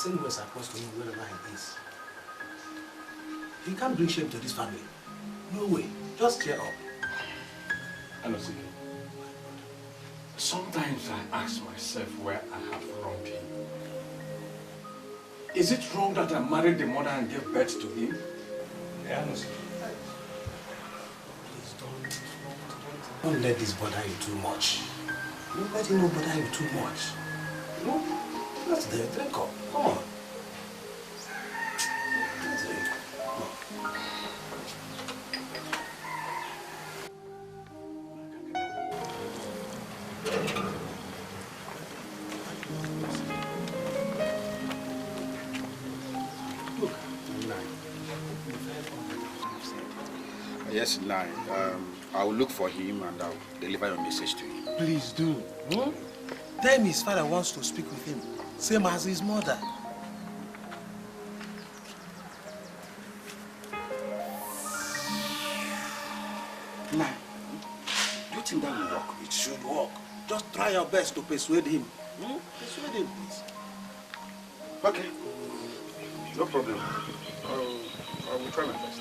send what's supposed to him wherever he is. He can't bring shame to this family. No way. Just cheer up. Honestly, sometimes I ask myself where I have wronged him. Is it wrong that I married the mother and gave birth to him? Yeah, honestly. Please don't let this bother you too much. Don't let him bother you too much. You know? That's there. Drink up. Come on. That's it. Yes, Nine. I will look for him and I'll deliver your message to him. Please do. Tell him his father wants to speak with him, same as his mother. Nine, do you think that will work? It should work. Just try your best to persuade him. Persuade him, please. Okay. No problem. I will try my best.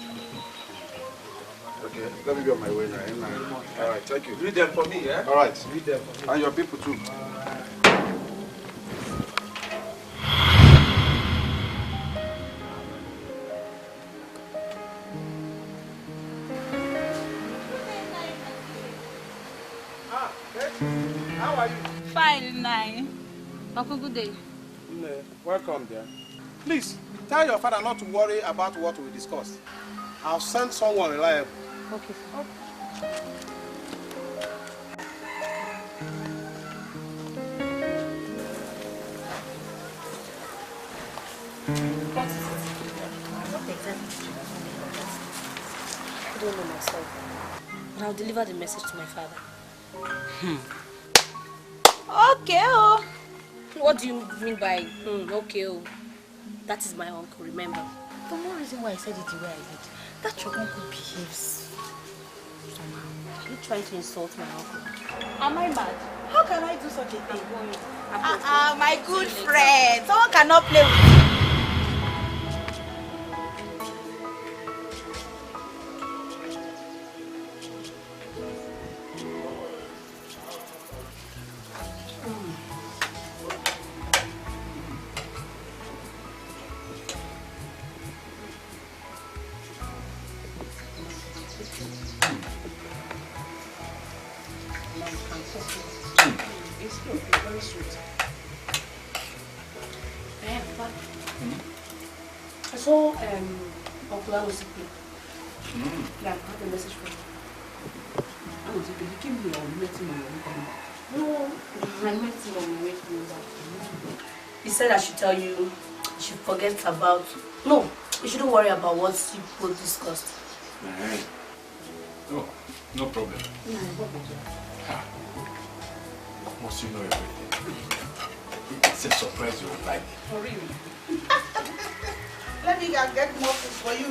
Okay, let me be on my way now. All right, thank you. Read them for me, yeah? All right. Read them for me. And your people too. How are you? Fine, Nine. Papa, good day. Welcome there. Please, tell your father not to worry about what we discussed. I'll send someone reliable. Okay. What is it? What exactly? I don't know myself. But I'll deliver the message to my father. Okay, oh. What do you mean by okay, oh? That is my uncle, remember? The more reason why I said it the way I did. That your uncle behaves somehow. Are you trying to insult my uncle? Am I mad? How can I do such a thing? My good friend. Someone cannot play with you. So, Uncle Anosike. Yeah, I have a message for you. Anosike, you came here or you met him on your way coming back? No, I met him on my way coming back. He said I should tell you, you should forget about... No, you shouldn't worry about what you both discussed. Right. Oh, no problem. Must you know everything? It's a surprise you will like. For real? Let me get more food for you.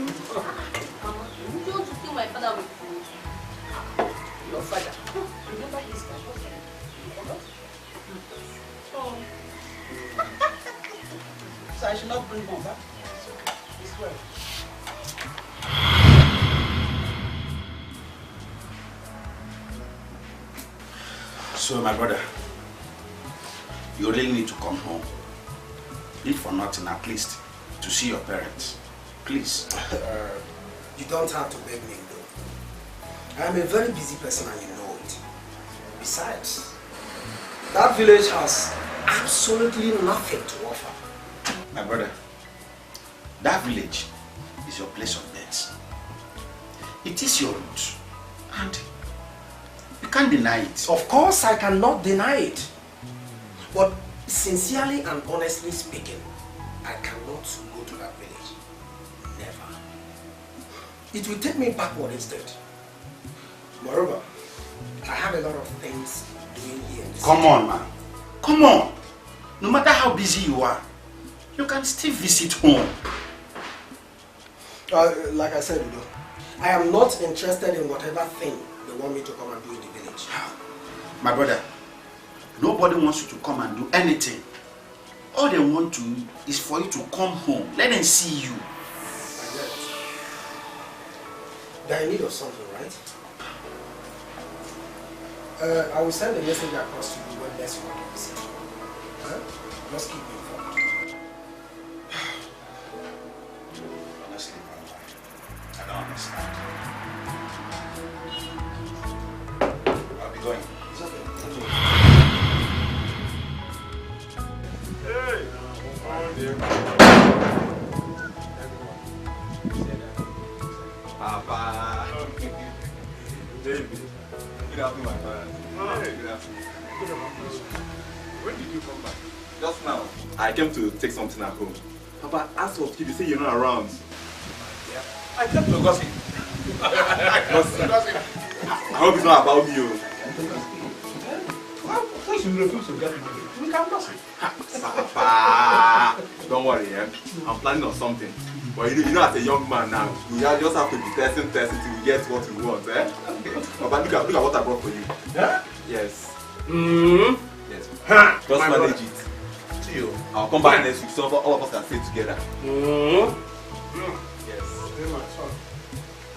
Mama, you don't kill my father with food. Your father. Remember his father? Oh. So I should not bring more back? It's well. So, my brother, you really need to come home. If for nothing, at least to see your parents. Please. You don't have to beg me, though. I am a very busy person and you know it. Besides, that village has absolutely nothing to offer. My brother, that village is your place of birth. It is your root. And you can't deny it. Of course, I cannot deny it. But sincerely and honestly speaking, I cannot go to that village. Never. It will take me backward instead. Moreover, I have a lot of things doing here in the Come on, man. Come on. No matter how busy you are, you can still visit home. Like I said, Udo, I am not interested in whatever thing they want me to come and do in the village. My brother, nobody wants you to come and do anything. All they want to is for you to come home. Let them see you. They're in need of something, right? I will send a message across to you when next one you visit. Huh? Just keep me informed. Honestly, I don't understand. I'll be going. It's okay. Hey! Papa! David. Good afternoon, my father. Hey. Good afternoon. When did you come back? Just now. I came to take something at home. Papa, as of you say you're not around. Yeah. I came to gossip. Gossip. I hope it's not about me. Well, since you refuse to get money, we can gossip. Papa! Don't worry, I'm planning on something. But you know, as a young man now, you just have to be testing till you get what you want, eh? Papa, look at what I brought for you. Yeah? Yes. Yes. Just manage it. To you. I'll come back next week so all of us can stay together. Yes. Very much.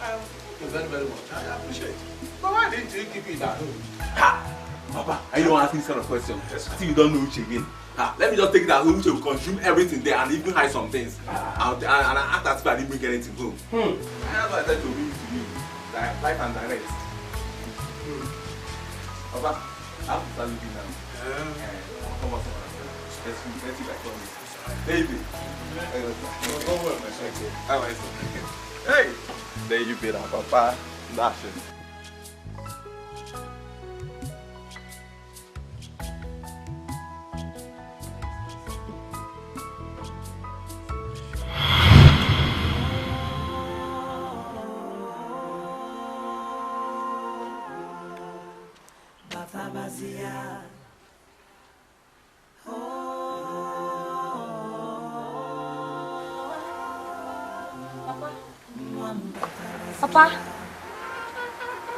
Thank you very, very much. I appreciate it. But why didn't you keep it at home? Ha! Papa, I don't ask this kind of question. Yes. I think you don't know Uche again. Let me just take it as Uche will consume everything there and even hide some things. And I act as if I didn't bring anything home. That's why I said to bring it to you. Like life and direct. Papa, I have to start looking now. Come on, let's see if I promise. Baby. Don't worry, my son. Hey! There you be now, Papa. That's it.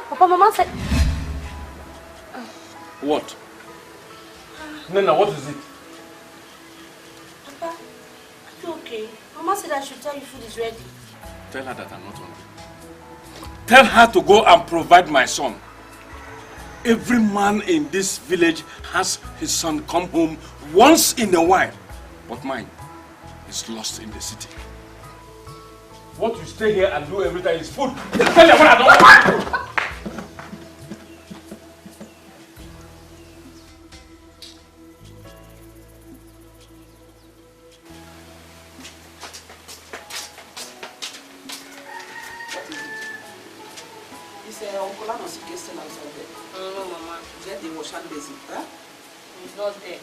Papa, Mama said... What? Nana, what is it? Papa, are you okay? Mama said I should tell you food is ready. Tell her that I'm not hungry. Tell her to go and provide my son. Every man in this village has his son come home once in a while. But mine is lost in the city. What you stay here and do every time is food. Tell her what I don't want. No, Mama. Get the wash and basin, huh? He's not there.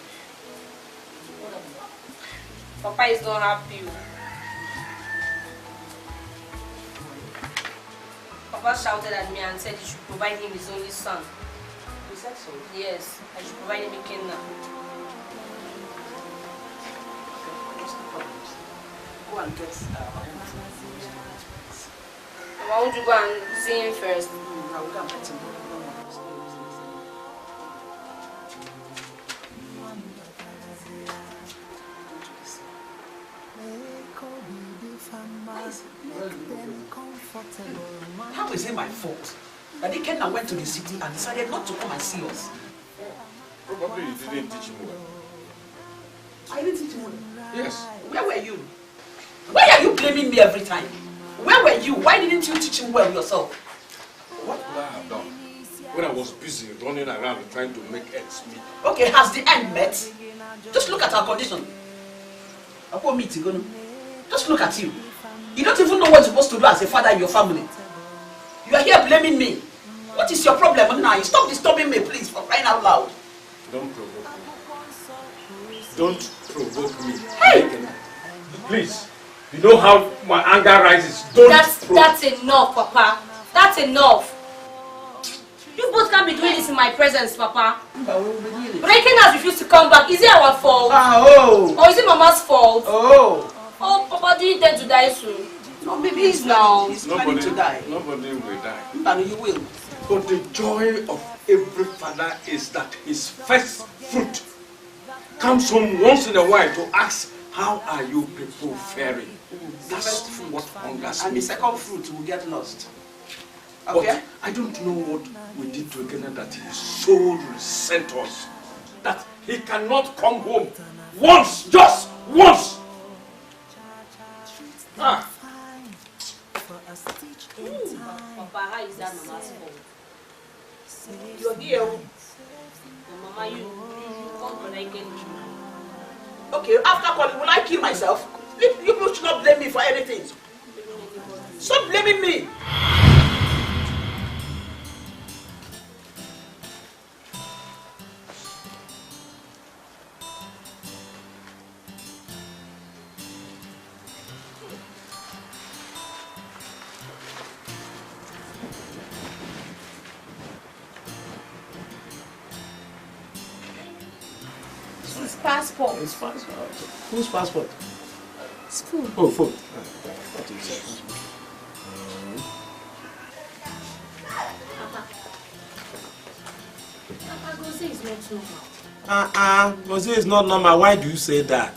Papa is not happy. Papa shouted at me and said he should provide him his only son. You said so? Yes, I should provide him a kidnap. What's the problem? Go and get Why won't you go and see him first? I will go and get him. How is it my fault that Ikenna went to the city and decided not to come and see us? Probably you didn't teach him well. I didn't teach him well. Yes. Where were you? Why are you blaming me every time? Where were you? Why didn't you teach him well yourself? What would I have done when I was busy running around trying to make ends meet? Okay, has the end met? Just look at our condition. Just look at you. You don't even know what you're supposed to do as a father in your family. You are here blaming me. What is your problem now? Stop disturbing me, please, for crying out loud. Don't provoke me. Don't provoke me. Hey! Please. You know how my anger rises. That's enough, Papa. That's enough. You both can't be doing this in my presence, Papa. Breaking has refused to come back. Is it our fault? Or is it Mama's fault? Oh, Papa didn't dare to die soon. No, maybe he's now. He's planning to die. Nobody will die. No, you will. But the joy of every father is that his first fruit comes home once in a while to ask, how are you people faring? That's what hungers me. And the second fruit will get lost. Okay? But I don't know what we did to Ekene that he so resent us. That he cannot come home once, just once. Ah. Papa, how is that mama's fault? You're here. Mama, you can't connect again. Okay, after calling, will I kill myself? You people should not blame me for anything. Stop blaming me. His passport. His passport. Whose passport? His phone. Oh, phone. Papa, Gose is not normal. Gose is not normal. Why do you say that?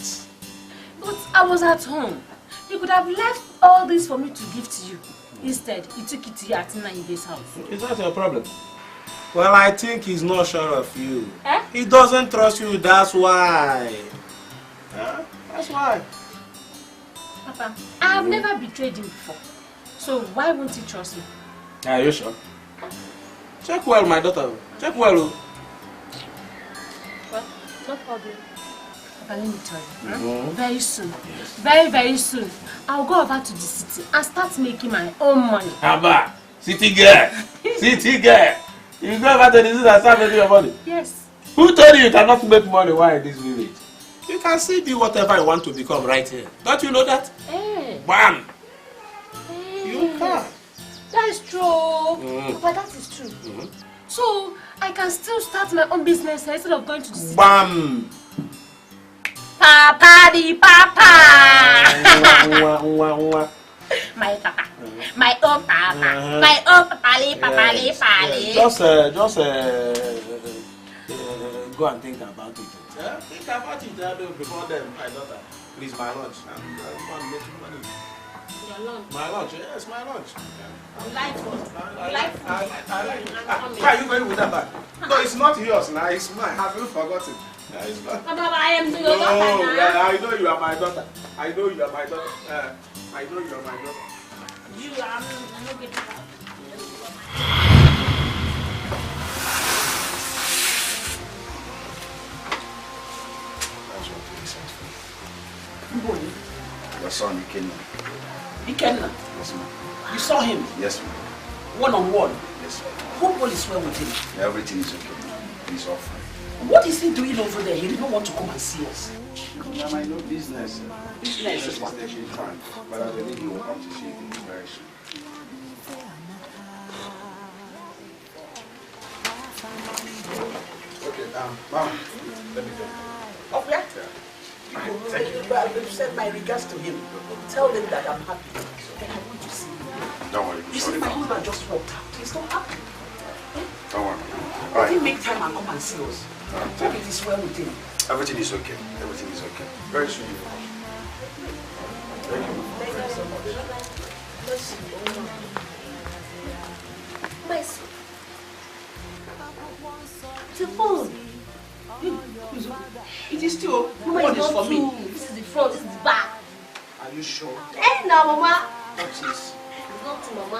But I was at home. You could have left all this for me to give to you. Instead, you took it to your Atina Ibe's house. Is that your problem? Well, I think he's not sure of you. Eh? He doesn't trust you, that's why. That's why. Papa, I have never betrayed him before. So why won't he trust me? Are you sure? Check well, my daughter. Check well. Well, no problem. Papa, let me tell you. Very soon, very, very soon, I'll go over to the city and start making my own money. Abba, city girl. City girl. You go over to the city and start making your money. Yes. Who told you cannot make money while in this village? You can still be whatever you want to become right here. Don't you know that? Eh. Bam! Eh. You can. That is true. Papa, that is true. So, I can still start my own business instead of going to the city. Bam! Papa di papa! My papa. My own papa. My own papali, papali, papali. Just go and think about it. Think about it before them, my daughter. Please, my lunch. I'm making money. Your lunch? My lunch, yes, my lunch. You like food? You like food? I like it. Why are you going with that bag? No, it's not yours now, it's mine. Have you forgotten? It's not. Papa, I am your daughter now. I know you are my daughter. I know you are my daughter. I know you are my daughter. You are not getting that. That's what we sent for. Mboni. Your son, Ikenna. Ikenna. Yes, ma'am. You saw him? Yes, ma'am. One-on-one? Yes, ma'am. Who police were with him? Everything is okay. He's all fine. What is he doing over there? He didn't want to come and see us. Ma'am, I know business. Business is taking time. But I believe he will come to see you very soon. Okay, ma'am, let me go. Oh, yeah? Thank you. You send my regards to him. Tell them that I'm happy. Then I want to see him. Don't worry. You see, my husband just walked out. He's not happy. Don't worry. All right. He make time and come and see us. Hope it is well with him. Everything is okay. Everything is okay. Very soon you will come. Thank you. Thank you so much. My son. The phone. It is still. Mama, One it's is not for me. true. This is the front, this is the back. Are you sure? Eh, now, Mama. What is? It's not true, Mama.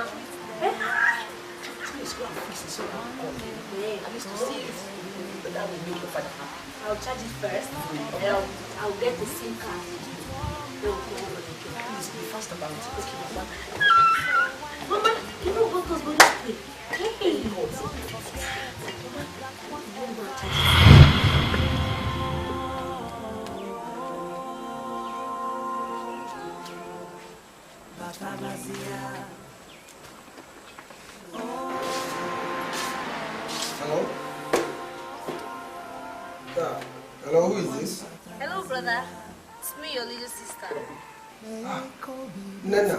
Please go and fix it so I can call him. Yeah, At least to see if that will make your father happy. I'll charge it first. Then I'll get the SIM card. Please be fast about it. Okay, Mama. Mama, you know what goes on this way? Hey. Hello? Hello, who is this? Hello, brother. It's me, your little sister. Nana.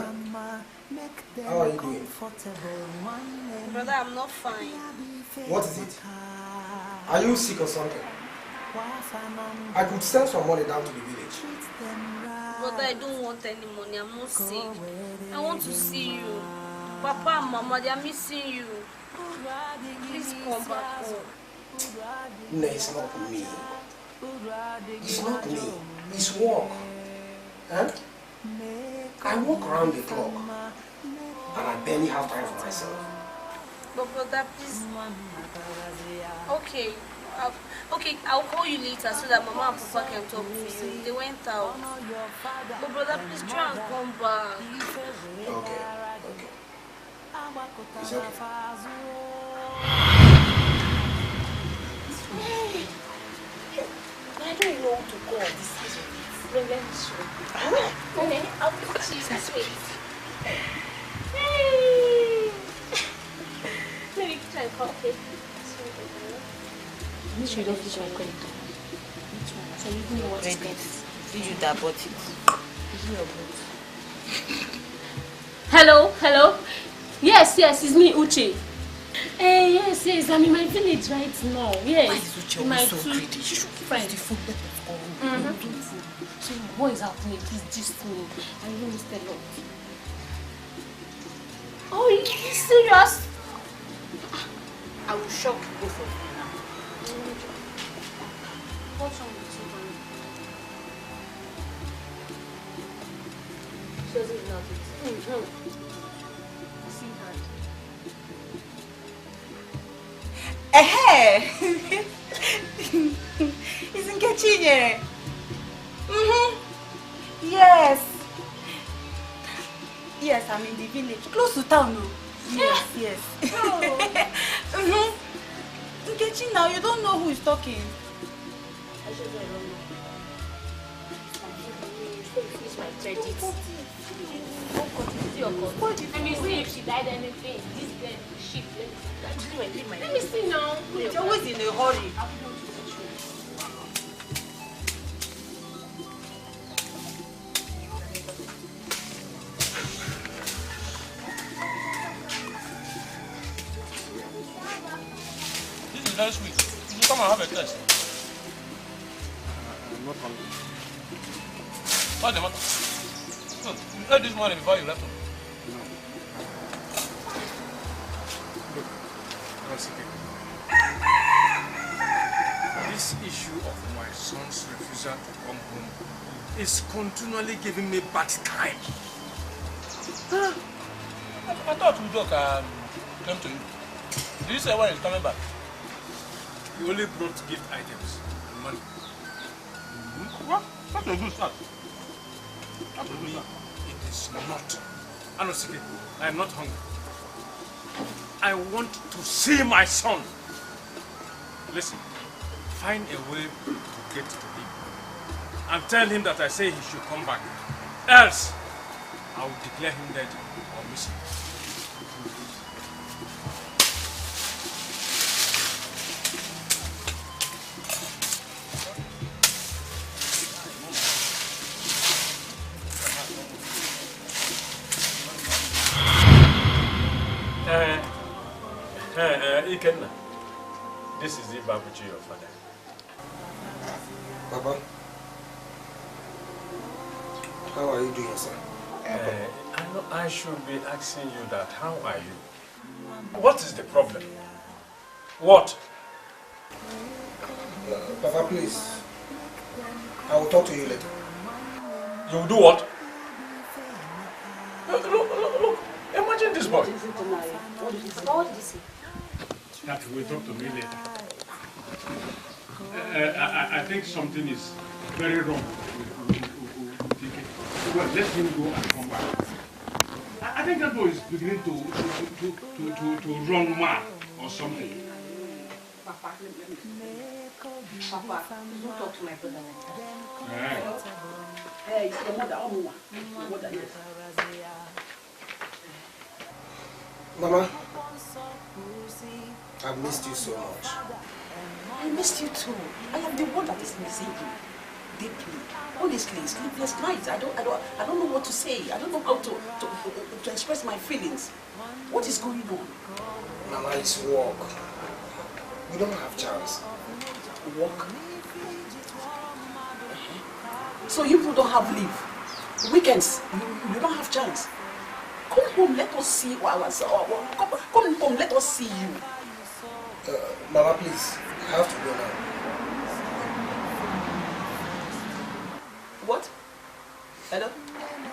How are you doing? Brother, I'm not fine. What is it? Are you sick or something? I could send some money down to the village. But I don't want any money. I'm not sick. I want to see you. Papa and Mama, they are missing you. Please come back home. No, it's not me. It's not me. It's work. Huh? I work around the clock. And I barely have time for myself. But brother, please. Okay. I'll call you later so that Mama and Papa can talk to you. They went out. But brother, please try and come back. Okay. It's okay. I don't know how to go on this side. Let me show you. I'll put you this way. Hey! Maybe try and coffee. Make sure you don't finish my credit. So you know what to get. Did you that bought it? Is it your boat? Hello? Yes, it's me, Uche. Yes, I'm in my village right now. Yes. Why is Uche always so greedy? She should give us the food that was going. So what is happening? Please just me. I really missed a lot. Oh, you serious? I will shock both of you now. What's wrong with you? She doesn't love it. See her. Isn't catching here? Yes. Yes, I'm in the village. Close to town. No? Yes. Nkechi, now you don't know who is talking. I should say I don't know. It's my credit. Let me see if she died anything. This girl, shit. Let me see now. You're always in a hurry. This is very sweet. You come and have a taste. I'm not hungry. What's the matter? So, you ate this morning before you left home. No. Look, this issue of my son's refusal to come home is continually giving me bad time. I thought Udok came to you. Did you say when he's coming back? He only brought gift items and money. Well, that's a good start. That's a good Me, start. it is not. Anosike, I am not hungry. I want to see my son. Listen, find a way to get to him and tell him that I say he should come back. Else, I will declare him dead or missing. Ikenna, this is the Babuchi, your father. Papa, how are you doing, sir? I know I should be asking you that. How are you? What is the problem? What? Papa, please. I will talk to you later. You will do what? Look. Imagine this boy. What did you say? That will talk to me later. I think something is very wrong with TK. Well, let him go and come back. I think that boy is beginning to run mad or something. Papa, don't talk to my brother like that. Hey, it's your mother, Your mother, yes. Mama, I've missed you so much. I missed you too. I am the one that is missing you deeply. Honestly, sleepless nights. I don't know what to say. I don't know how to express my feelings. What is going on? Mama, it's work. We don't have chance. Work? So you people don't have leave. Weekends, you don't have chance. Come home, let us see ourselves. Come home, let us see you. Mama, please, I have to go now. What? Hello?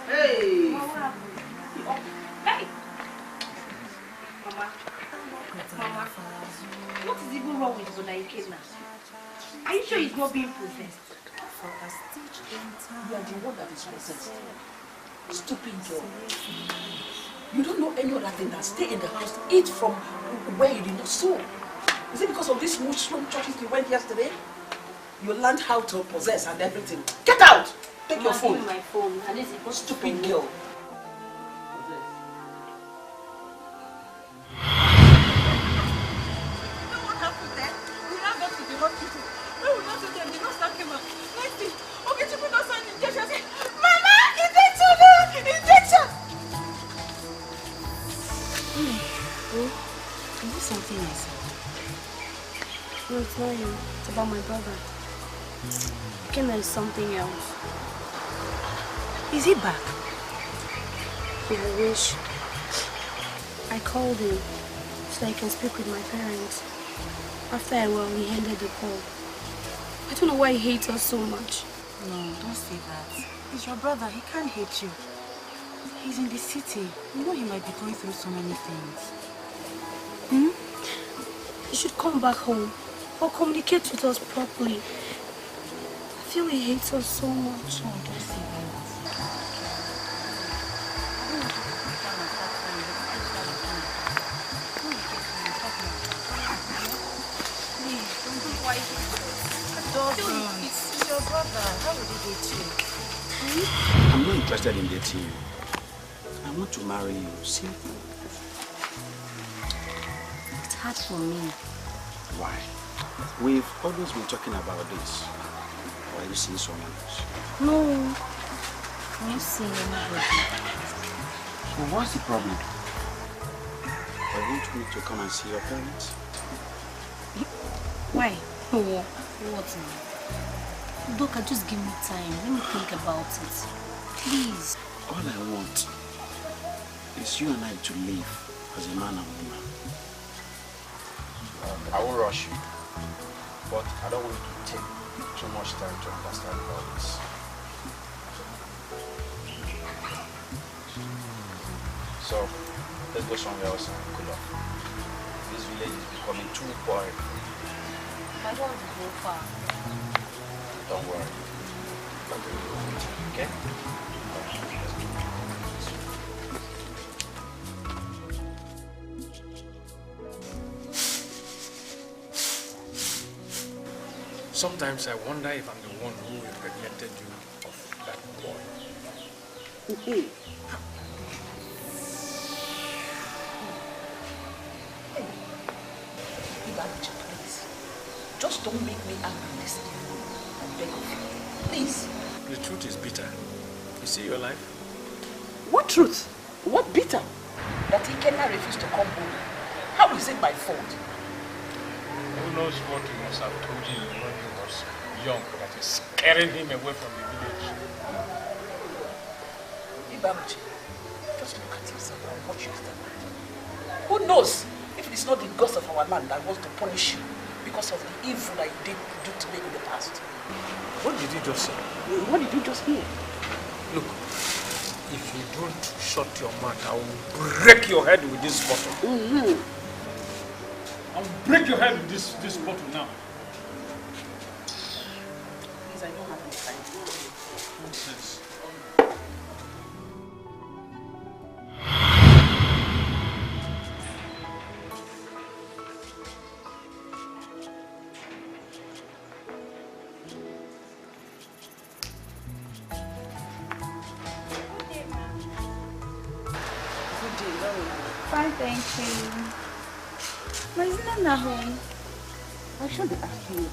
Hey! Hey! Mama. Mama. What is even wrong with Bonaikena? Are you sure he's not being possessed? You are the one that is possessed. Stupid girl. You don't know any other thing than stay in the house, eat from where you did not sow. Is it because of these mushroom churches you went yesterday? You learned how to possess and everything. Get out! Take your phone. My phone. And this is Stupid girl. Something else. No, it's not him. It's about my brother. Again, there's something else. Is he back? I wish. I called him so I can speak with my parents. After a while, he ended the call. I don't know why he hates us so much. No, don't say that. He's your brother. He can't hate you. He's in the city. You know he might be going through so many things. He should come back home or communicate with us properly. I feel he hates us so much. Oh, don't say that. It's your brother. How would he date you? I'm not interested in dating you. I want to marry you. Simple. It's hard for me. Why? We've always been talking about this. Or are you seeing someone else? No. I'm not seeing anybody. Well, what's the problem? I want me to come and see your parents. Why? Oh, what now? Doka, just give me time. Let me think about it. Please. All I want is you and I to live as a man and woman. I won't rush you, but I don't want you to take too much time to understand all this. So, let's go somewhere else and cool off. This village is becoming too boring. I don't want to go far. Don't worry. Okay? Sometimes I wonder if I'm the one who impregnated you of that boy. Please. Just don't make me angry this evening. I beg of you. Please. The truth is bitter. You see your life? What truth? What bitter? That he cannot refuse to come home. How is it my fault? Who knows what he must have told you when he was young that is scaring him away from the village. Ibamuchi, just look at yourself and watch yourself. Who knows if it's not the gods of our land that wants to punish you because of the evil that you did do to me in the past. What did you just say? What did you just hear? Look, if you don't shut your mouth, I will break your head with this bottle. I will break your head with this bottle now. Please, I don't have any time. Nonsense. Fine, thank you. But isn't that home? I should be asking you.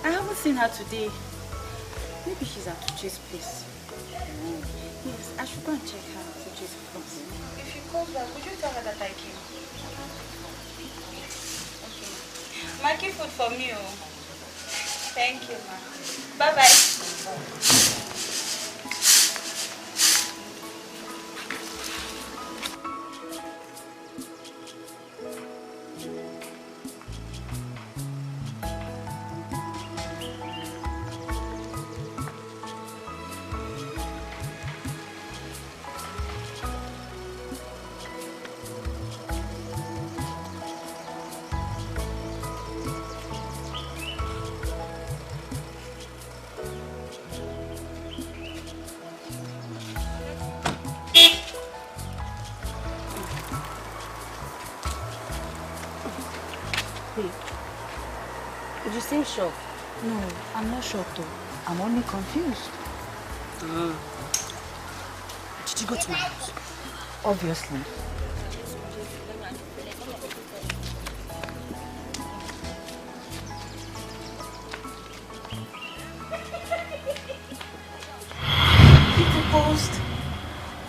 I haven't seen her today. Maybe she's at Uche's place. Yes, I should go and check her at Uche's place. If she calls back, would you tell her that I came? Okay. Mikey food for me, oh. Thank you, ma. Bye-bye. Did you seem shocked? No, I'm not shocked though. I'm only confused. Did you go to my house? Obviously. He proposed.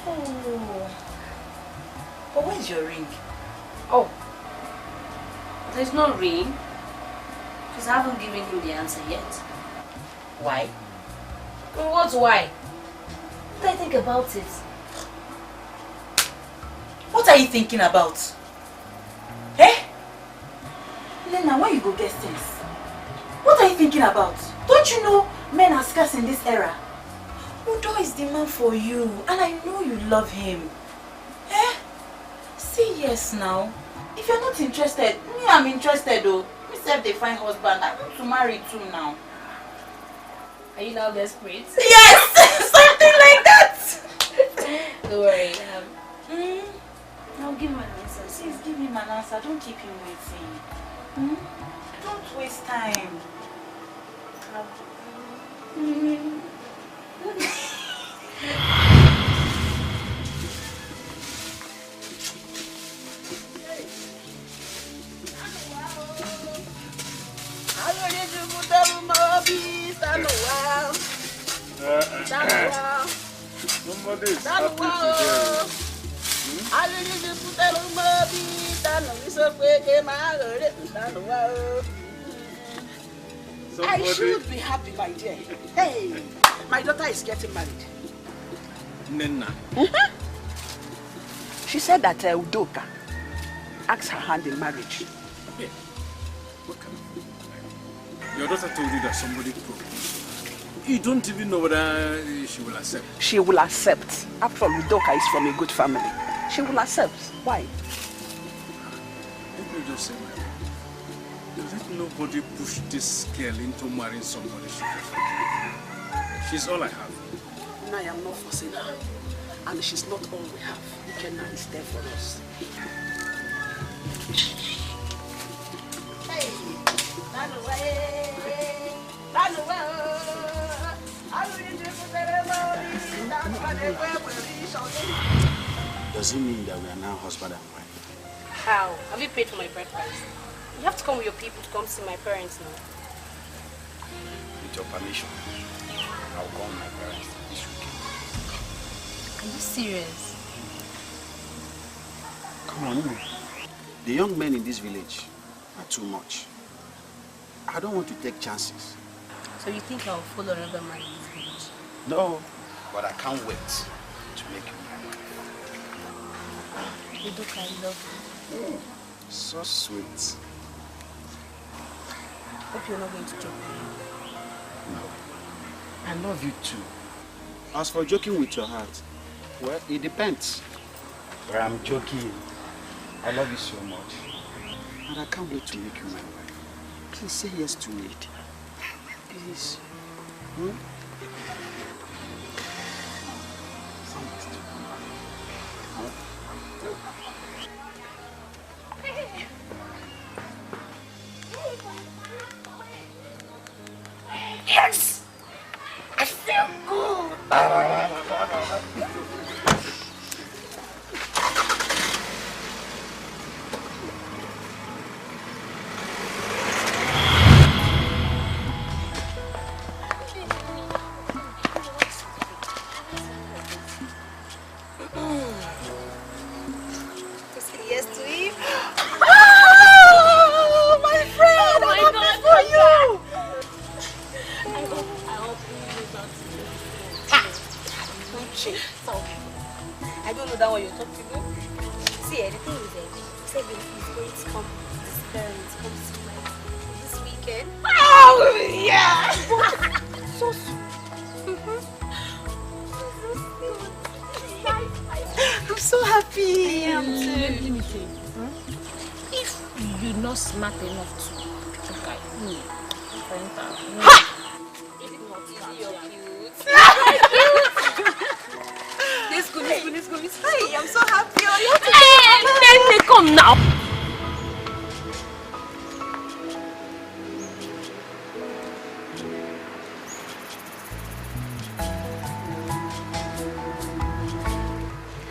Oh. But where's your ring? Oh. There's no ring. Because I haven't given him the answer yet. Why? What's why? What do I think about it? What are you thinking about? Eh? Lena, why you go get sense? What are you thinking about? Don't you know men are scarce in this era? Udo is the man for you, and I know you love him. Eh? Say yes now. If you're not interested, me, I'm interested though. Myself, they find husband. I want to marry too now. Are you now desperate? Yes! Something like that! Don't worry. I'll give him an answer. Please give him an answer. Don't keep him waiting. Don't waste time. I should be happy, my dear. Hey, my daughter is getting married. Nena. She said that Udoka asked her hand in marriage. Yeah. What kind of... Your daughter told you that somebody proposed. You don't even know whether she will accept. She will accept. After all, Udoka is from a good family. She will accept. Why? Let me just say, my friend, let nobody push this girl into marrying somebody she doesn't like. She's all I have. No, I am not forcing her. And she's not all we have. Ikenna is there for us. Hey, run away. Does it mean that we are now husband and wife? How? Have you paid for my breakfast? You have to come with your people to come see my parents now. With your permission, I'll call my parents this weekend. Are you serious? Come on. The young men in this village are too much. I don't want to take chances. So you think I'll follow another man in this village? No, but I can't wait to make you my wife. Udoka, I love you. So sweet. Hope you're not going to joke with me. No, I love you too. As for joking with your heart, well, it depends. But I'm joking. I love you so much. And I can't wait to make you my wife. Please say yes to me. Please. Hmm? Say yes to me. Yes! I feel good. Yes to him. Oh, my friend! Oh my I'm God, happy for you! that one you're talking about. See, the thing is, he said he's going to come to his parents, come see my this weekend. Oh, yeah! So sweet. I'm so happy. I am too. Let me tell you. If you're not smart enough to guy, Is it not easy? You're cute. Let's go. Hey, I'm so happy. Let me come now.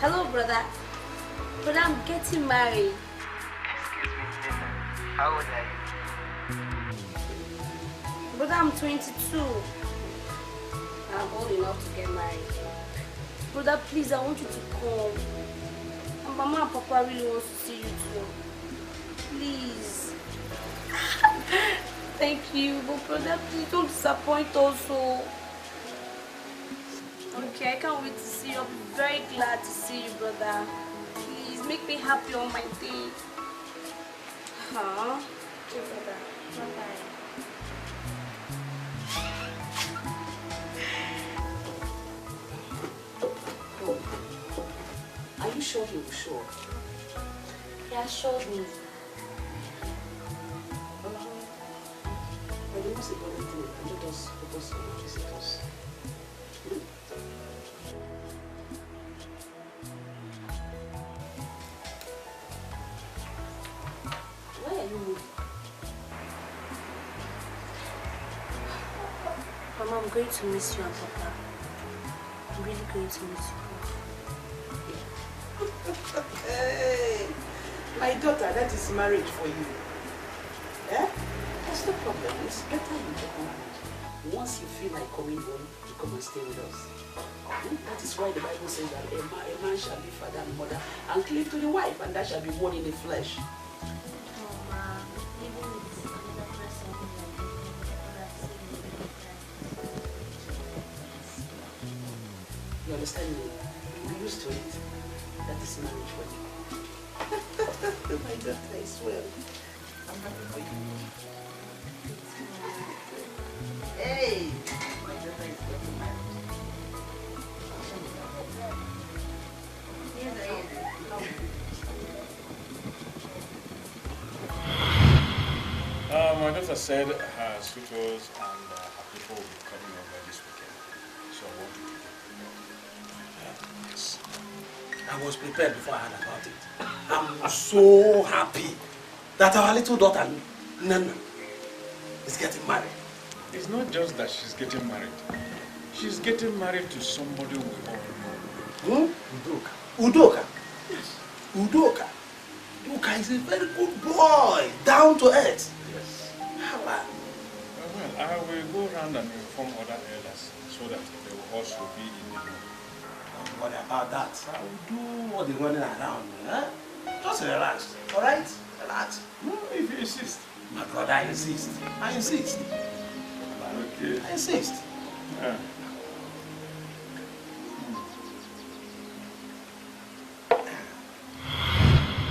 Hello, brother. Brother, I'm getting married. Excuse me, listen. How old are you? Brother, I'm 22. I'm old enough to get married. Brother, please, I want you to come. And Mama and Papa really want to see you too. Please. Thank you, but brother, please don't disappoint us. Okay, I can't wait to see you. I'm very glad to see you, brother. Please make me happy on my day. Huh? Okay, brother. Bye-bye. Are you sure you will show up? He assured me. But the most important thing is let us focus on our visitors. Why are you moving? Mama, I'm going to miss you and Papa. I'm really going to miss you. Hey, my daughter, that is marriage for you. Eh? That's no problem. It's better you get married. Once you feel like coming home, you come and stay with us. That is why the Bible says that a man shall be father and mother and cleave to the wife, and that shall be one in the flesh. Mama, even with another person You understand me? We're used to it. That is marriage for you. My daughter is well. I'm happy for you. Hey! My daughter is getting married. My daughter said her suitors and her people will be coming over this weekend. So I want you to be prepared. Yes. I was prepared before I heard about it. I'm so happy that our little daughter, Nana, is getting married. It's not just that she's getting married. She's getting married to somebody we all know. Udoka. Yes. Udoka. Udoka is a very good boy, down to earth. Yes. How Well, I will go around and inform other elders so that they will also be in the know. Don't worry about that. I will do all the running around. Eh? Just relax. Alright? Relax. If you insist. My brother, I insist. I insist. Okay. I insist. Yeah.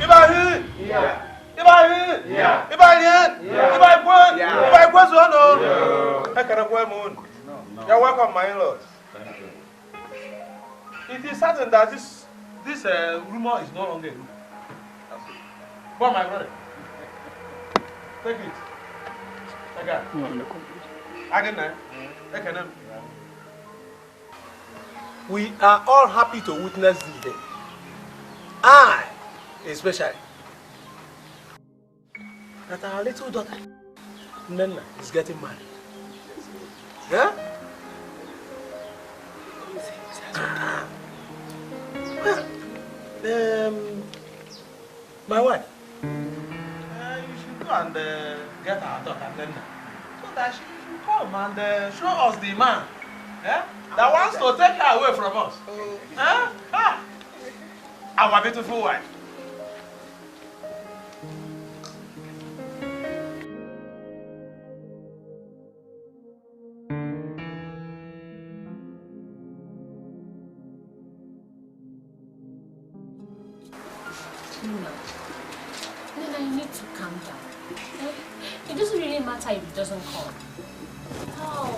Ibrahim! Yeah. Ibrahim! Yeah. Ibrahim! Yeah. Ibrahim! Yeah. Ibrahim! Yeah. I cannot wear moon. No. You're welcome, my in-laws. Thank you. It is certain that this rumor is no longer a rumor. But my brother, take it. Take it. I didn't know. Take it. We are all happy to witness this day. I, especially, that our little daughter, Nana, is getting married. Yeah? My wife, you should go and get our daughter Nana, so that she should come and show us the man that wants to take her away from us. Our beautiful wife. now. Nena, you need to calm down. It doesn't really matter if he doesn't come. How?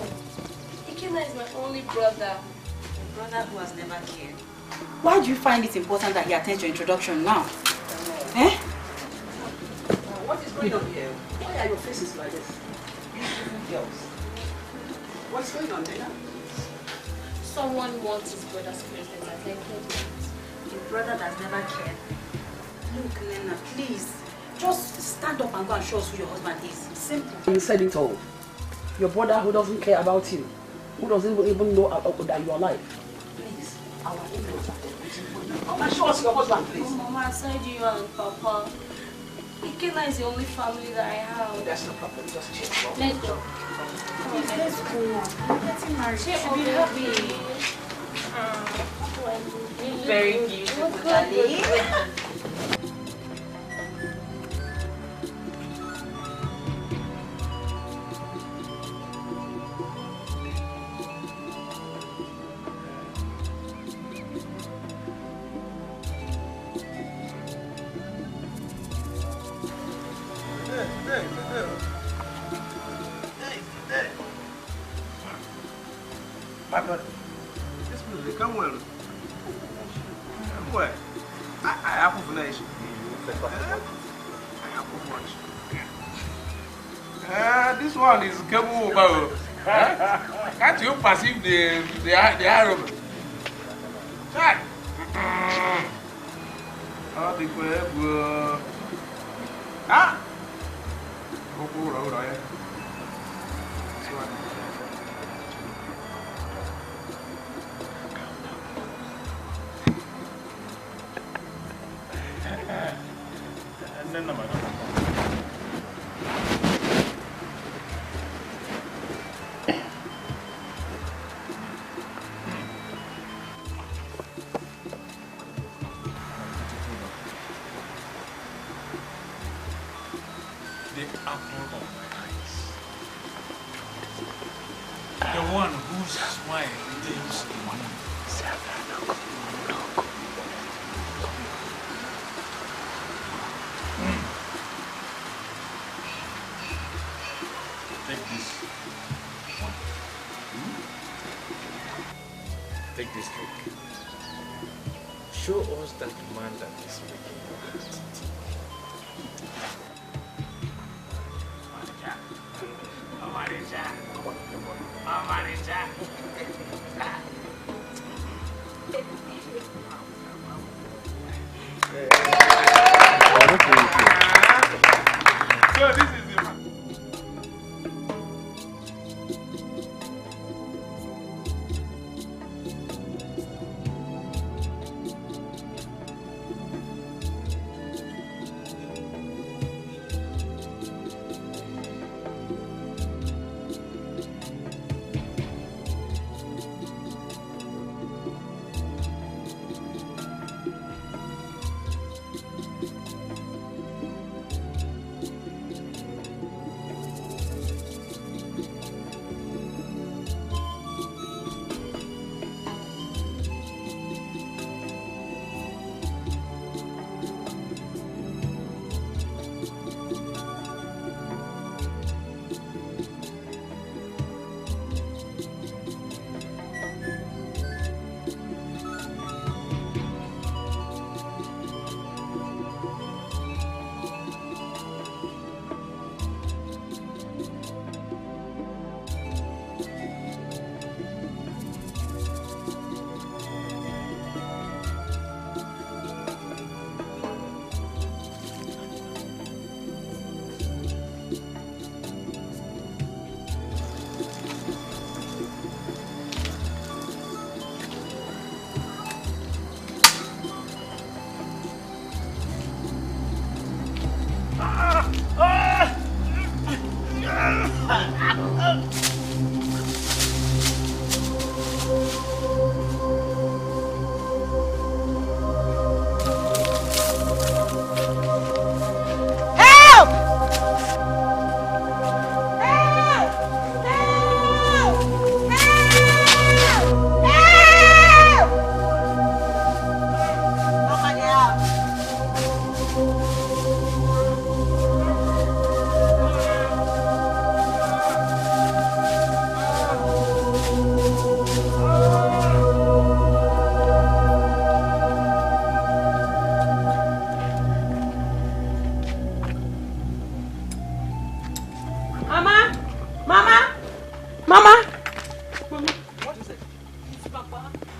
Ikenna is my only brother. A brother who has never cared. Why do you find it important that he attends your introduction now? Eh? What is going on here? Why are your faces like this? Beautiful girls. What's going on there? Someone wants his brother's presence at their engagement. A brother that's never cared. Look, Nena, please. Just stand up and go and show us who your husband is. Simple. You said it all. Your brother who doesn't care about you. Who doesn't even know that you are alive. Please, our in-laws are there waiting for you. Come and show us your husband, please. Oh, Mama, aside you and Papa, Ikenna is the only family that I have. That's no problem. Just chill. Let's go. Please, let's go. Let's marry. She should be happy. Very beautiful, darling. My brother, this music, come well. Come well. I have a nation. I have much. This one is capable. Can't you perceive the aroma? Check. Oh, the web. Ah. Oh, The apple of my eyes. The one whose smile dims in me. Take this one. Take this cake. Show us that man that is making your heart. So this is the man.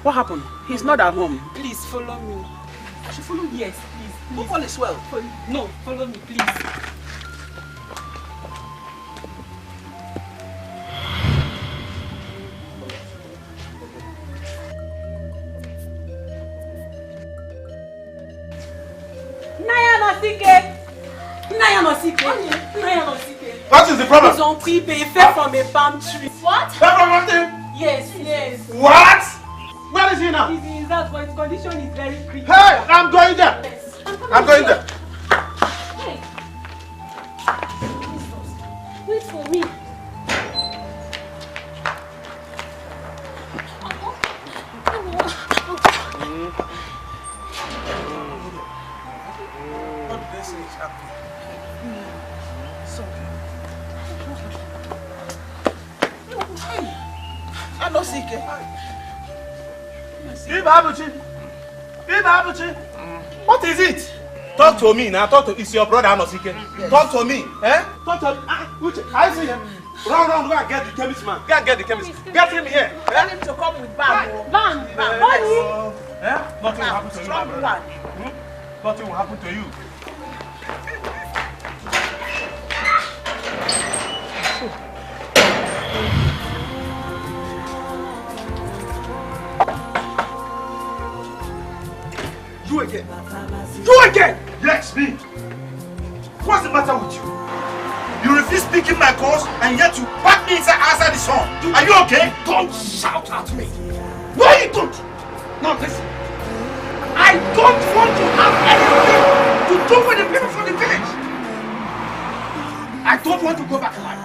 What happened? He's not at home. Please follow me. I should follow you? Yes, please. All is well. No, follow me, please. What is the problem? He's on creepy. He fell from a palm tree. What? Fell from nothing? Yes, yes. What? Where is he now? He's in his house, but his condition is very critical. Hey, I'm going there. Yes. I'm going there. Hey. Wait for me. What this is happening? I don't see it. What is it? Talk to me now. It's your brother Anosike. Yes. Talk to me. Eh? Talk to me. Uche, I see him. Run, go and get the chemist man. Go and get the chemist. Get him here. Tell him to come with Bam. Nothing will happen to you, my brother. Nothing will happen to you. You again? You again? Yes, me. What's the matter with you? You refuse speaking my cause and yet you back me outside the sun. Are you okay? Don't shout at me. Why you don't? Now listen. I don't want to have anything to do with the people from the village. I don't want to go back alive.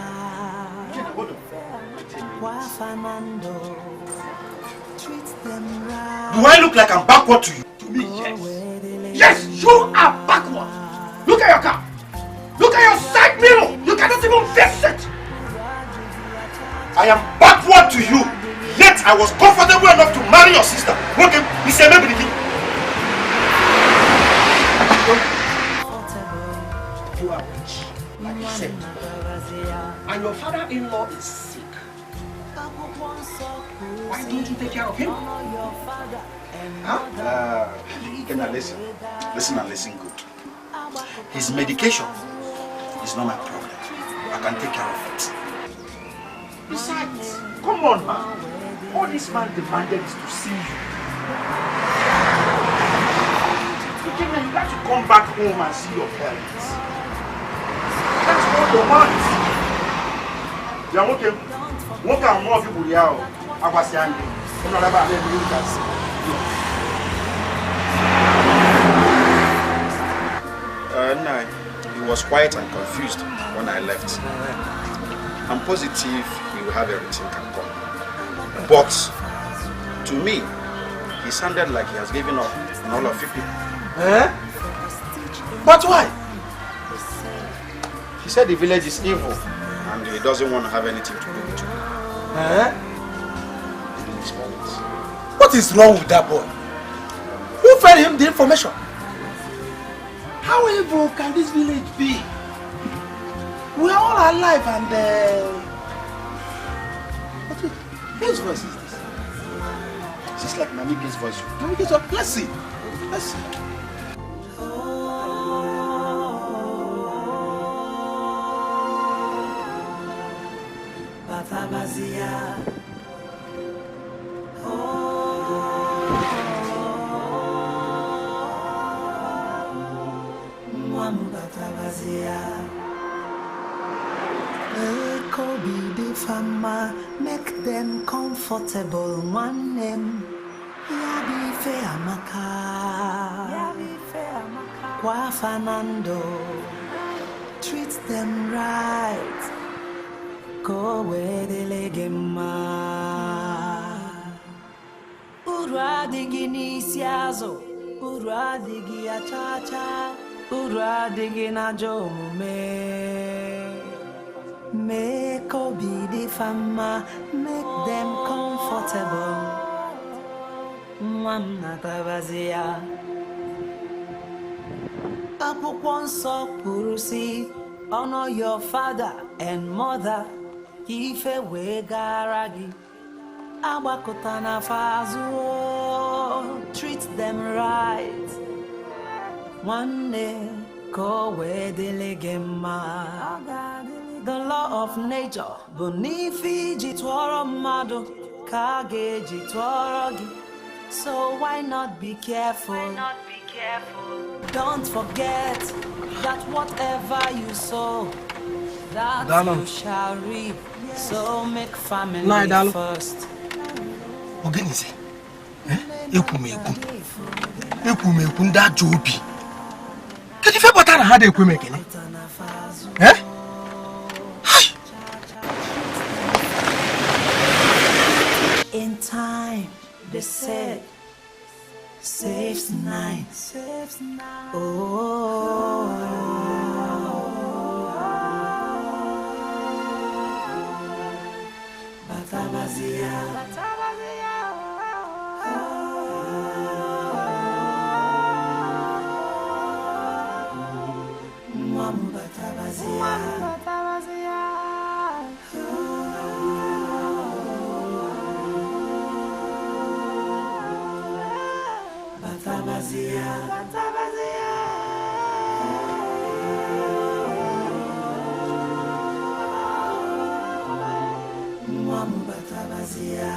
Do I look like I'm backward to you? To me, yes. Yes, you are backward. Look at your car. Look at your side mirror. You cannot even fix it. I am backward to you. Yet I was comfortable enough to marry your sister. Okay, you say maybe you are rich, like you said. And your father-in-law is sick. Why don't you take care of him? Huh? Listen and listen good. His medication is not my problem. I can take care of it. Besides, come on, man. All this man demanded is to see you. You got to come back home and see your parents. That's all you want. Yeah, okay. What can more people here? I was young. I'm not about them. No, he was quiet and confused when I left. I'm positive he will have everything can come. But to me, he sounded like he has given up on all of you people. Eh? But why? He said the village is evil and he doesn't want to have anything to do with you. Eh? What is wrong with that boy? Who fed him the information? How evil can this village be? We are all alive and whose voice is this? It's just like Namike's voice. Namike's voice. Let's see. Let's see. Make them comfortable. One name, Yabi Feamaka, Kwa Fernando, treat them right. Go where they legema. Ura digi nisiazo, ura digi achacha, ura digi na jomume. Make obi the fama, make them comfortable. Mwamna tabazia. Apukwon nsọ kwuru si, honor your father and mother. Ife wee gara gị. Abakotana Fazu, treat them right. One day, go where they legema. The law of nature, Bonifi Jitwara Mado, Kage Jitwaragi. So why not be careful? Don't forget that whatever you sow, that you shall reap. So make family first. Organize. Ekumeku nda jobi. Kedi fe botana ha de ekumeke ni? In time, they said, saves nine. Oh. Batabazia. Mamu Batabazia. Batabazia. Mamu Batabazia.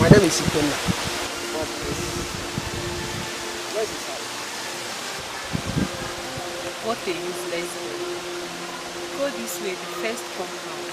My name is Stepmom. What a useless boy. Go this way, the first compound.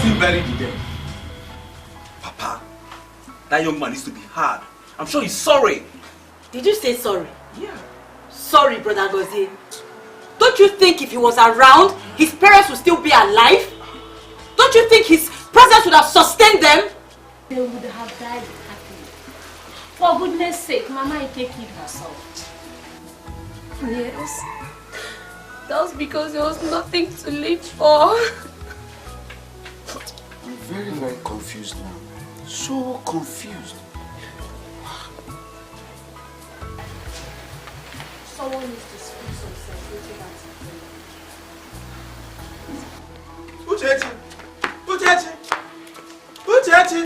still buried in them. Papa, that young man needs to be hard. I'm sure he's sorry. Did you say sorry? Yeah. Sorry, Brother Gozie. Don't you think if he was around, his parents would still be alive? Don't you think his presence would have sustained them? They would have died happily. For goodness sake, Mama Ike killed herself. Yes. That was because there was nothing to live for. I'm very, very confused now. So confused. Someone needs to speak some sense into that. Uchechi! Uchechi! Uchechi!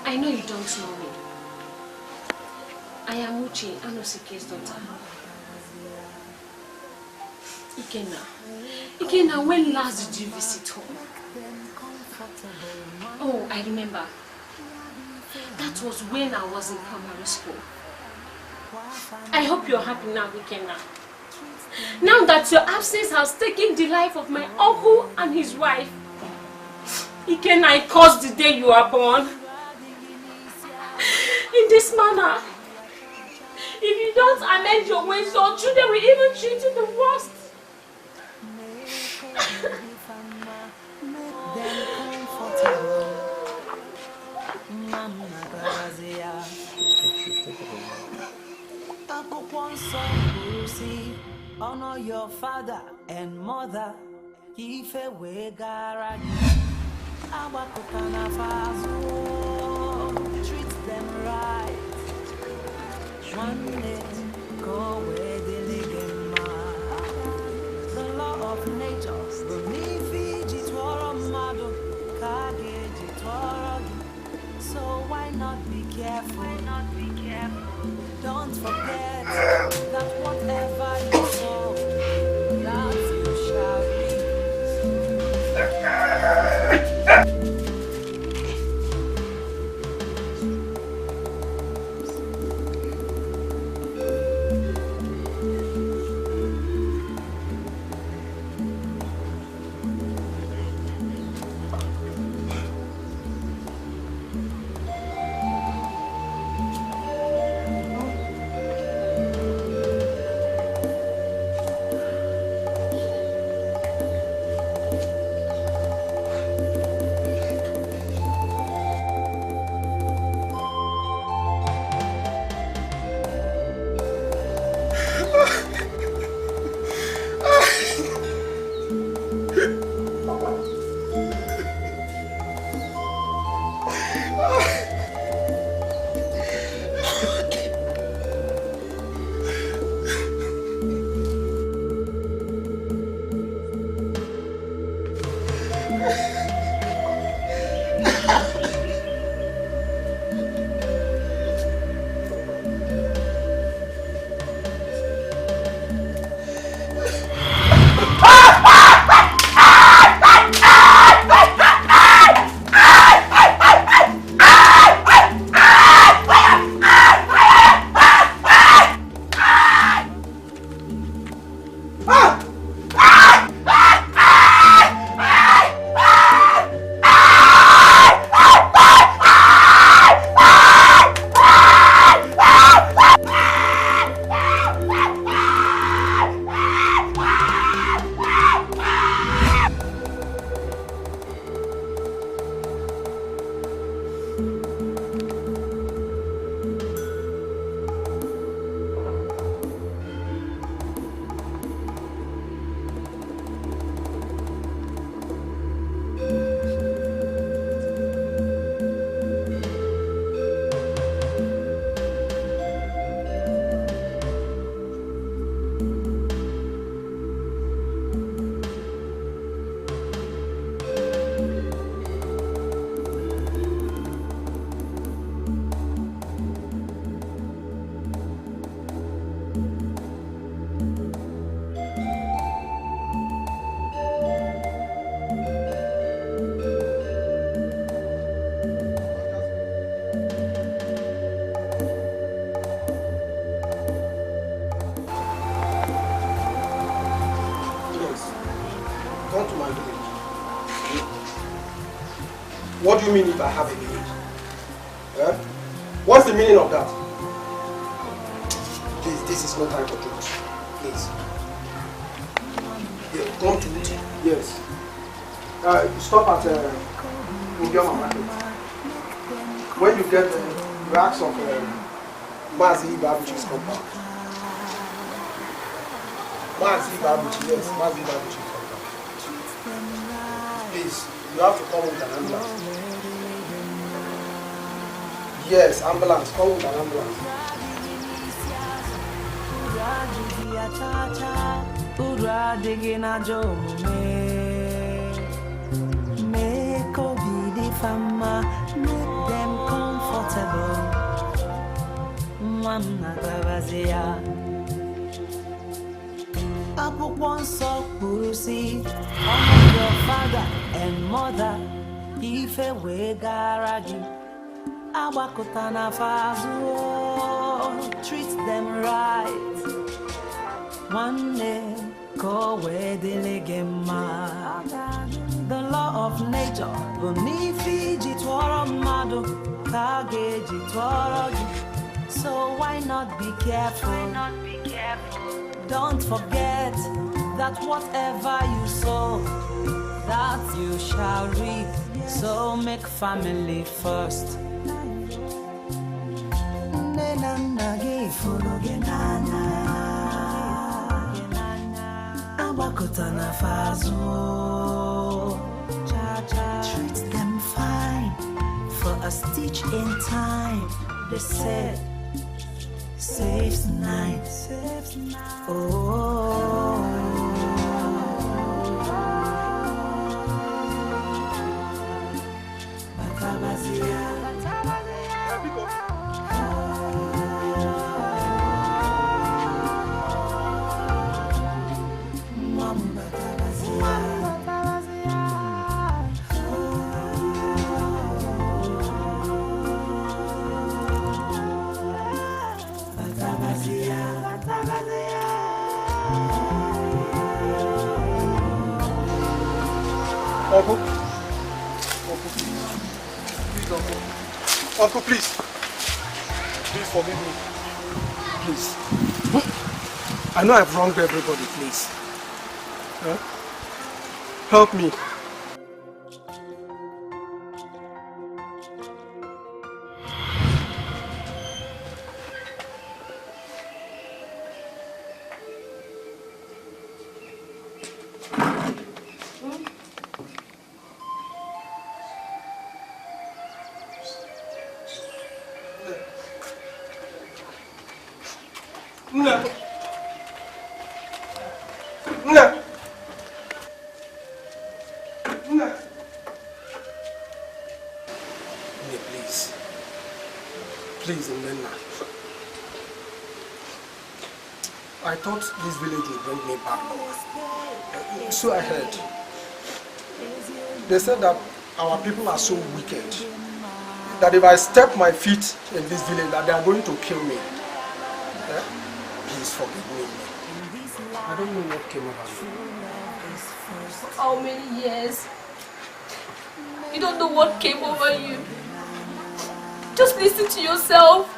I know you don't know me. I am Uche, Anosike's daughter. Ikenna, when last did you visit home? Oh, I remember. That was when I was in primary school. I hope you're happy now, Ikenna. Now that your absence has taken the life of my uncle and his wife. Ikenna, I cursed the day you were born. In this manner, if you don't amend your ways, your children will even treat you the worst. Honor your father and mother. If a way treat them right. One day, go where they live. The law of nature. So why not be careful? Don't forget that whatever you sow, that you shall reap. What do you mean if I have a village? Eh? What's the meaning of that? Please, this is no time for jokes. Please. Yeah, come to it. Yes. Stop at Ngioma Market. When you get the racks of Mazi Babuchi's compound. Mazi Babuchi, yes, Mazi Babuchi's compound. Please, you have to come with an ambulance. Yes, ambulance, come with an ambulance. Make the fama, make them comfortable. Mwana tabazia. Akwụkwọ nsọ kwuru sị, honor your father and mother. Ife wee gara gị, agbakọta na fazụ. Treat them right. One day, go where they legema. The law of nature, bonifi tworo mado, kage tworo. So why not be careful? Don't forget that whatever you sow, that you shall reap. So make family first. Treat them fine for a stitch in time. They said saves night. Oh. Uncle. Please, Uncle. Uncle, please. Please forgive me. Please. I know I've wronged everybody, please. Huh? Help me. Please, Nena. I thought this village would bring me back. So I heard. They said that our people are so wicked that if I step my feet in this village, that they are going to kill me. Please forgive me. I don't know what came over you. For how many years? You don't know what came over you. Just listen to yourself.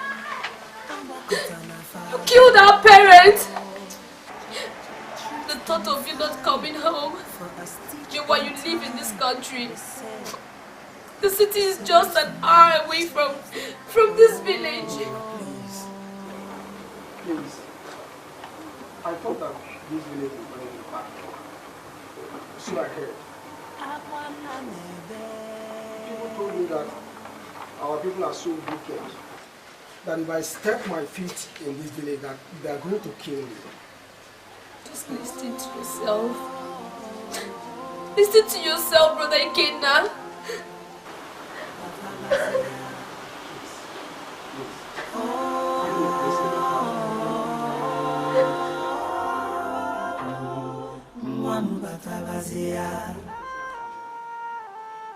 You killed our parents. The thought of you not coming home while you live in this country. The city is just an hour away from this village. Please. I thought that this village would bring me back. So I heard. People told me that our people are so wicked that if I step my feet in this village, that they are going to kill me. Just listen to yourself. Listen to yourself, Brother Ikenna.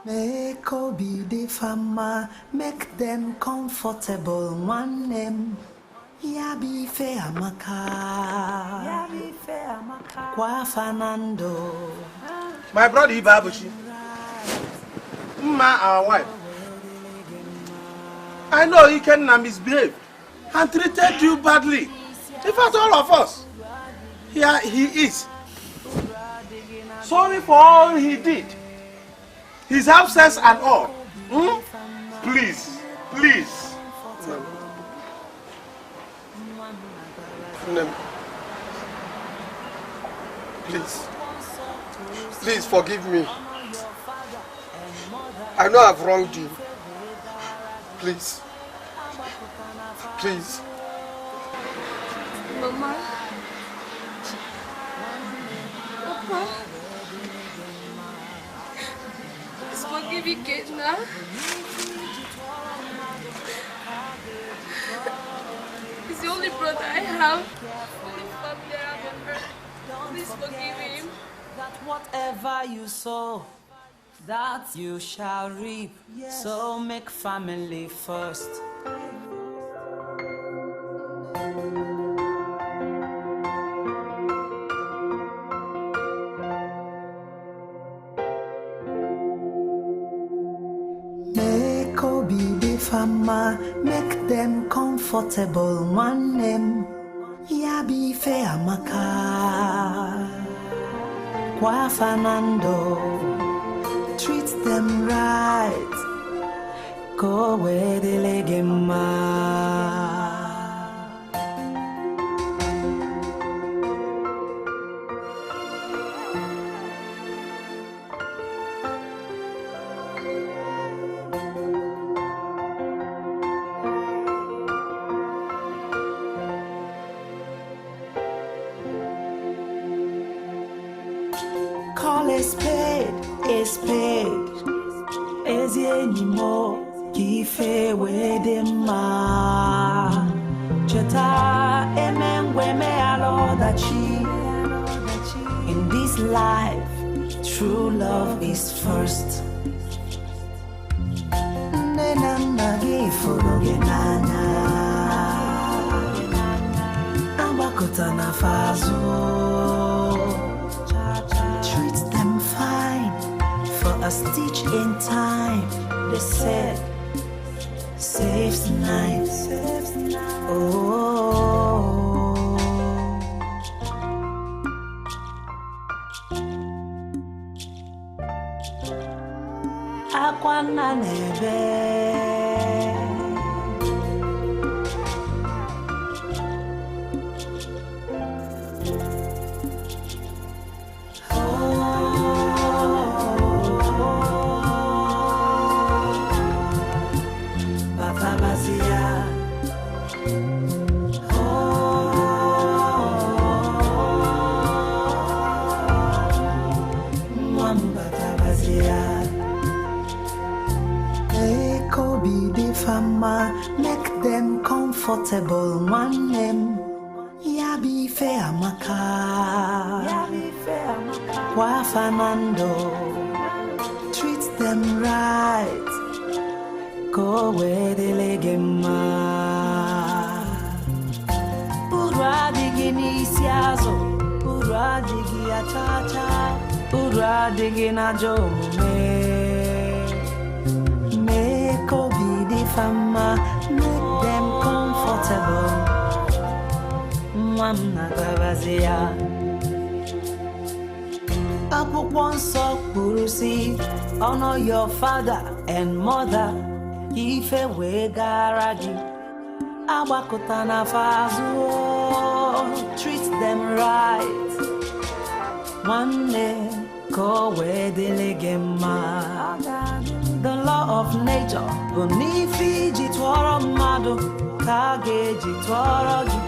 Make Obi the farmer, make them comfortable. One name, Yabi Amaka. Kwa Fernando. My brother Ibabuchi. our wife. I know Ikenna misbehaved and treated you badly. In fact, all of us. Here he is. Sorry for all he did. His absence and all. Please. Please forgive me. I know I've wronged you. Please. Mama. Papa. Please forgive me, Ketna. He's the only brother I have. Only family I have on earth. Please forgive him. That whatever you sow, that you shall reap. So make family first. Make Obi the farmer, make them comfortable. One name, Yabi Feamaka. Kwa Fernando, treat them right. Go where the legema. Call a spade, ezi enimo, kife wedema. Cheta emengwe me alodachi. In this life, true love is first. Nena nagi forogenana, abakota na fazo. Treat them fine for a stitch in time. They said, saves night. Oh, Aquana nebe. Make them comfortable. One name, Yabi Feamaka. Kwa Fernando, treat them right. Go where the legema. Uradigi nisiazo, uradigi achacha, uradigi na jome. Make Obi the farmer, make them comfortable. Mwana tabazia. Akwụkwọ nsọ kwuru sị, honor your father and mother. Ife wee gara gị, agbakọta na fazụ. Treat them right. Nwanne ka o wee dịrị gị mma. The law of nature bụ n'ife iji tụọrọ mmadụ ka a ga-eji tụọrọ gị.